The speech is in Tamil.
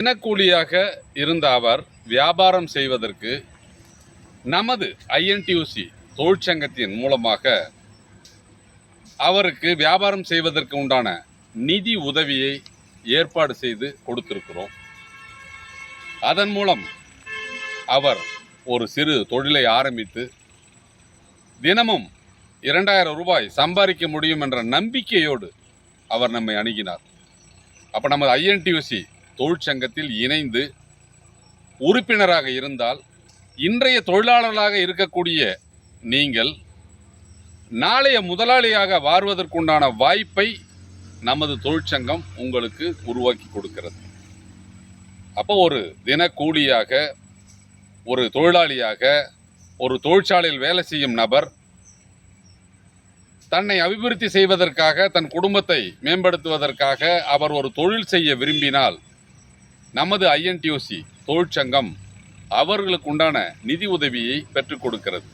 தினக்கூலியாக இருந்த அவர் வியாபாரம் செய்வதற்கு நமது ஐஎன்டியூசி தொழிற்சங்கத்தின் மூலமாக அவருக்கு வியாபாரம் செய்வதற்கு உண்டான நிதி உதவியை ஏற்பாடு செய்து கொடுத்திருக்கிறோம். அதன் மூலம் அவர் ஒரு சிறு தொழிலை ஆரம்பித்து தினமும் 2000 ரூபாய் சம்பாதிக்க முடியும் என்ற நம்பிக்கையோடு அவர் நம்மை அணுகினார். அப்போ நமது ஐஎன்டியூசி தொழிற்சங்கத்தில் இணைந்து உறுப்பினராக இருந்தால் இன்றைய தொழிலாளர்களாக இருக்கக்கூடிய நீங்கள் நாளைய முதலாளியாக வாழ்வதற்குண்டான வாய்ப்பை நமது தொழிற்சங்கம் உங்களுக்கு உருவாக்கி கொடுக்கிறது. அப்போ ஒரு தினக்கூலியாக, ஒரு தொழிலாளியாக, ஒரு தொழிற்சாலையில் வேலை செய்யும் நபர் தன்னை அபிவிருத்தி செய்வதற்காக, தன் குடும்பத்தை மேம்படுத்துவதற்காக அவர் ஒரு தொழில் செய்ய விரும்பினால் நமது ஐஎன்டியூசி தொழிற்சங்கம் அவர்களுக்கு உண்டான நிதி உதவியை பெற்றுக் கொடுக்கிறது.